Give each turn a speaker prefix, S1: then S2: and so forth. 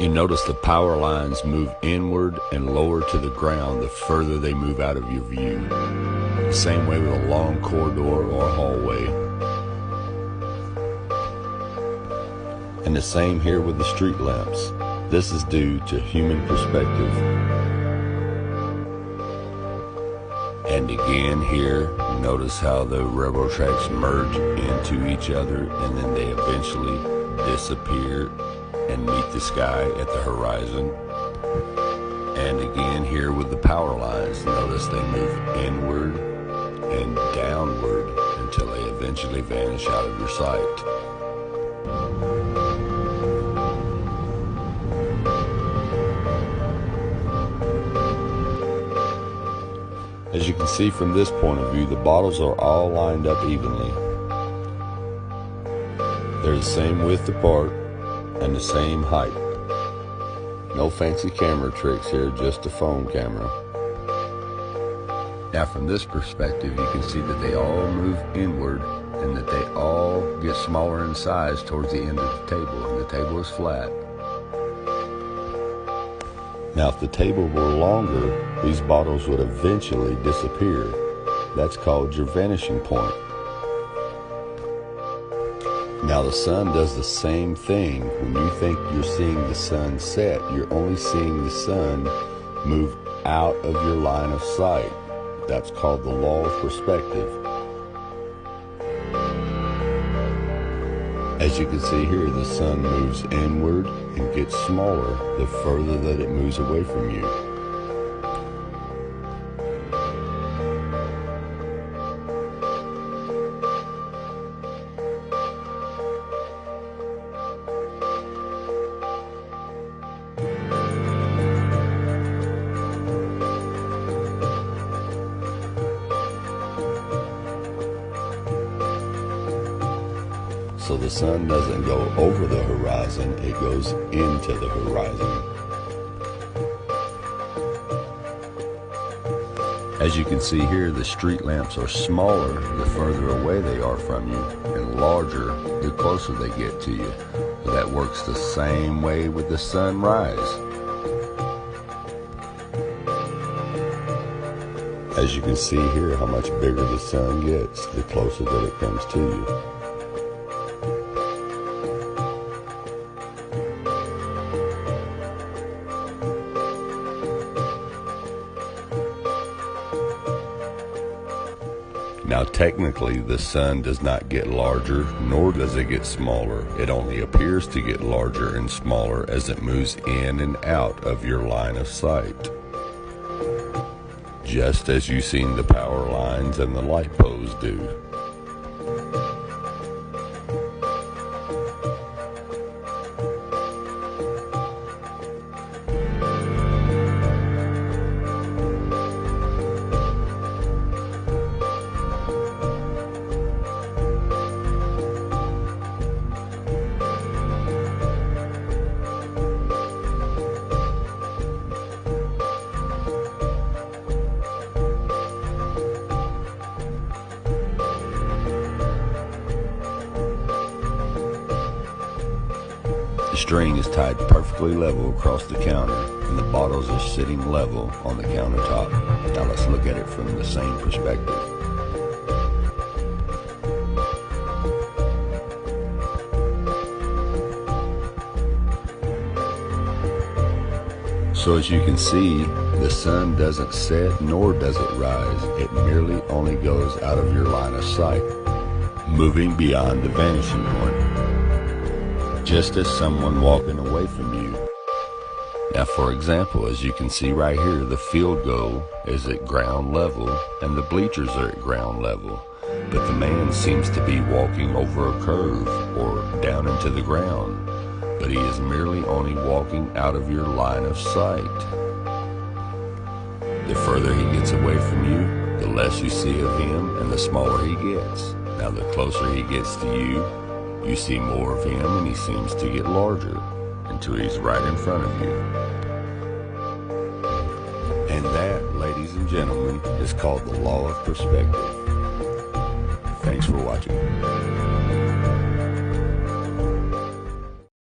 S1: You notice the power lines move inward and lower to the ground the further they move out of your view. The same way with a long corridor or hallway. And the same here with the street lamps. This is due to human perspective. And again here, notice how the railroad tracks merge into each other and then they eventually disappear and meet the sky at the horizon. And again here with the power lines, notice they move inward and downward until they eventually vanish out of your sight. As you can see from this point of view, the bottles are all lined up evenly. They're the same width apart and the same height. No fancy camera tricks here, just a phone camera. Now from this perspective, you can see that they all move inward and that they all get smaller in size towards the end of the table, and the table is flat. Now if the table were longer, these bottles would eventually disappear. That's called your vanishing point. Now the sun does the same thing. When you think you're seeing the sun set, you're only seeing the sun move out of your line of sight. That's called the law of perspective. As you can see here, the sun moves inward and gets smaller the further that it moves away from you. So the sun doesn't go over the horizon, it goes into the horizon. As you can see here, the street lamps are smaller the further away they are from you, and larger the closer they get to you. That works the same way with the sunrise. As you can see here, how much bigger the sun gets the closer that it comes to you. Now technically the sun does not get larger, nor does it get smaller. It only appears to get larger and smaller as it moves in and out of your line of sight. Just as you've seen the power lines and the light poles do. The string is tied perfectly level across the counter, and the bottles are sitting level on the countertop. Now let's look at it from the same perspective. So as you can see, the sun doesn't set nor does it rise. It merely only goes out of your line of sight, moving beyond the vanishing point. Just as someone walking away from you. Now for example, as you can see right here, the field goal is at ground level and the bleachers are at ground level, but the man seems to be walking over a curve or down into the ground, but he is merely only walking out of your line of sight. The further he gets away from you, the less you see of him and the smaller he gets. Now the closer he gets to you, you see more of him and he seems to get larger until he's right in front of you. And that, ladies and gentlemen, is called the law of perspective. Thanks for watching.